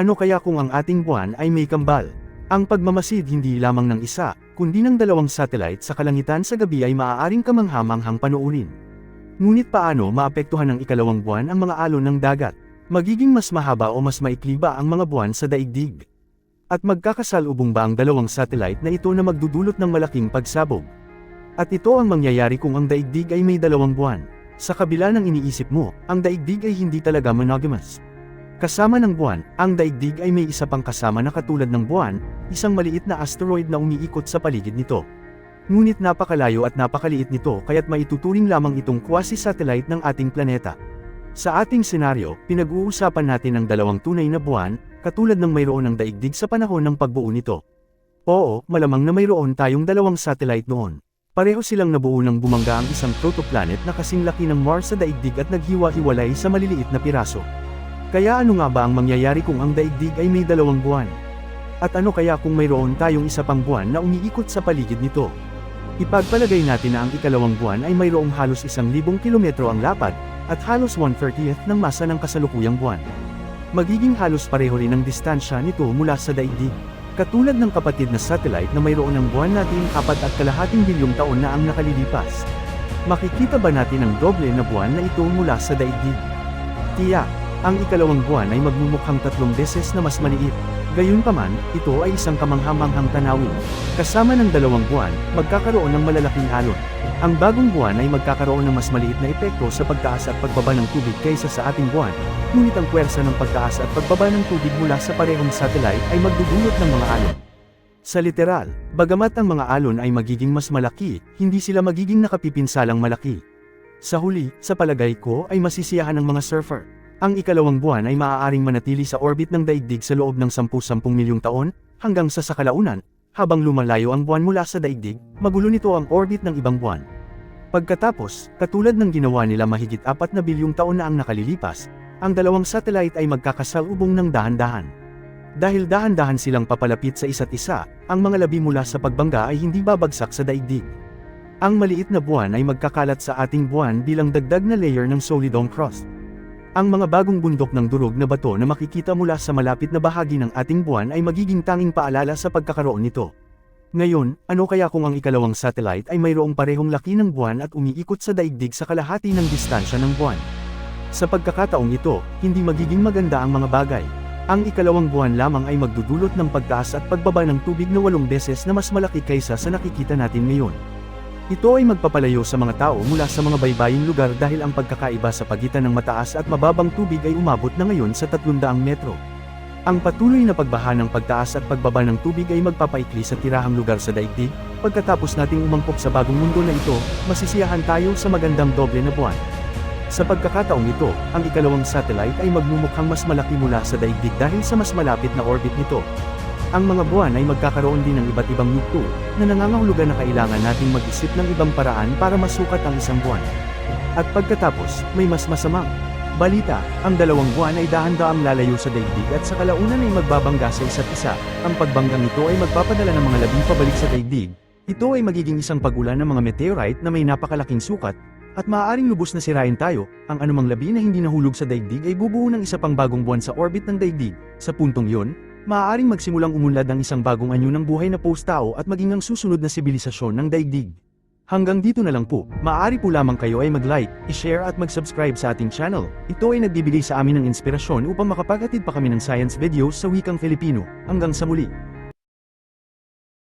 Ano kaya kung ang ating buwan ay may kambal? Ang pagmamasid hindi lamang ng isa, kundi ng dalawang satellite sa kalangitan sa gabi ay maaaring kamanghamanghang panoorin. Ngunit paano maapektuhan ng ikalawang buwan ang mga alon ng dagat? Magiging mas mahaba o mas maikli ba ang mga buwan sa daigdig? At magkakasalubong ba ang dalawang satellite na ito na magdudulot ng malaking pagsabog? At ito ang mangyayari kung ang daigdig ay may dalawang buwan. Sa kabila ng iniisip mo, ang daigdig ay hindi talaga monogamous. Kasama ng buwan, ang daigdig ay may isa pang kasama na katulad ng buwan, isang maliit na asteroid na umiikot sa paligid nito. Ngunit napakalayo at napakaliit nito kaya't maituturing lamang itong quasi-satellite ng ating planeta. Sa ating senaryo, pinag-uusapan natin ang dalawang tunay na buwan, katulad ng mayroon ng daigdig sa panahon ng pagbuo nito. Oo, malamang na mayroon tayong dalawang satellite noon. Pareho silang nabuo ng bumangga ang isang protoplanet na kasing laki ng Mars sa daigdig at naghiwa-hiwalay sa maliliit na piraso. Kaya ano nga ba ang mangyayari kung ang daigdig ay may dalawang buwan? At ano kaya kung mayroon tayong isa pang buwan na umiikot sa paligid nito? Ipagpalagay natin na ang ikalawang buwan ay mayroong halos 1,000 kilometro ang lapad, at halos 1/30 ng masa ng kasalukuyang buwan. Magiging halos pareho rin ang distansya nito mula sa daigdig. Katulad ng kapatid na satellite na mayroon ng buwan natin 4.5 bilyong taon na ang nakalilipas. Makikita ba natin ang doble na buwan na ito mula sa daigdig? Tiyak, ang ikalawang buwan ay magmumukhang 3 beses na mas maliit. Gayunpaman, ito ay isang kamanghamanghang tanawin. Kasama ng dalawang buwan, magkakaroon ng malalaking alon. Ang bagong buwan ay magkakaroon ng mas maliit na epekto sa pagtaas at pagbaba ng tubig kaysa sa ating buwan, ngunit ang puwersa ng pagtaas at pagbaba ng tubig mula sa parehong satellite ay magdudulot ng mga alon. Sa literal, bagamat ang mga alon ay magiging mas malaki, hindi sila magiging nakapipinsalang malaki. Sa huli, sa palagay ko ay masisiyahan ng mga surfer. Ang ikalawang buwan ay maaaring manatili sa orbit ng daigdig sa loob ng 10 milyong taon, hanggang sa kalaunan, habang lumalayo ang buwan mula sa daigdig, magulo nito ang orbit ng ibang buwan. Pagkatapos, katulad ng ginawa nila mahigit 4 na bilyong taon na ang nakalilipas, ang dalawang satellite ay magkakasalubong ng dahan-dahan. Dahil dahan-dahan silang papalapit sa isa't isa, ang mga labi mula sa pagbangga ay hindi babagsak sa daigdig. Ang maliit na buwan ay magkakalat sa ating buwan bilang dagdag na layer ng solidum crust. Ang mga bagong bundok ng durog na bato na makikita mula sa malapit na bahagi ng ating buwan ay magiging tanging paalala sa pagkakaroon nito. Ngayon, ano kaya kung ang ikalawang satellite ay mayroong parehong laki ng buwan at umiikot sa daigdig sa kalahati ng distansya ng buwan? Sa pagkakataong ito, hindi magiging maganda ang mga bagay. Ang ikalawang buwan lamang ay magdudulot ng pagtaas at pagbaba ng tubig na 8 beses na mas malaki kaysa sa nakikita natin ngayon. Ito ay magpapalayo sa mga tao mula sa mga baybaying lugar dahil ang pagkakaiba sa pagitan ng mataas at mababang tubig ay umabot na ngayon sa 300 metro. Ang patuloy na pagbaha ng pagtaas at pagbaba ng tubig ay magpapaikli sa tirahang lugar sa daigdig. Pagkatapos nating umangkop sa bagong mundo na ito, masisiyahan tayo sa magandang doble na buwan. Sa pagkakataong ito, ang ikalawang satellite ay magmumukhang mas malaki mula sa daigdig dahil sa mas malapit na orbit nito. Ang mga buwan ay magkakaroon din ng iba't ibang yugto, na nangangahulugan na kailangan nating mag-isip ng ibang paraan para masukat ang isang buwan. At pagkatapos, may mas masamang balita, ang dalawang buwan ay dahan-daang lalayo sa daigdig at sa kalaunan ay magbabangga sa isa't isa. Ang pagbanggang ito ay magpapadala ng mga labing pabalik sa daigdig. Ito ay magiging isang pag-ulan ng mga meteorite na may napakalaking sukat, at maaaring lubos na sirain tayo. Ang anumang labi na hindi nahulog sa daigdig ay bubuo ng isa pang bagong buwan sa orbit ng daigdig. Sa puntong yun, maaaring magsimulang umunlad ng isang bagong anyo ng buhay na post-tao at maging ang susunod na sibilisasyon ng daigdig. Hanggang dito na lang po, maaari po lamang kayo ay mag-like, i-share at mag-subscribe sa ating channel. Ito ay nagbibigay sa amin ng inspirasyon upang makapaghatid pa kami ng science videos sa wikang Filipino. Hanggang sa muli.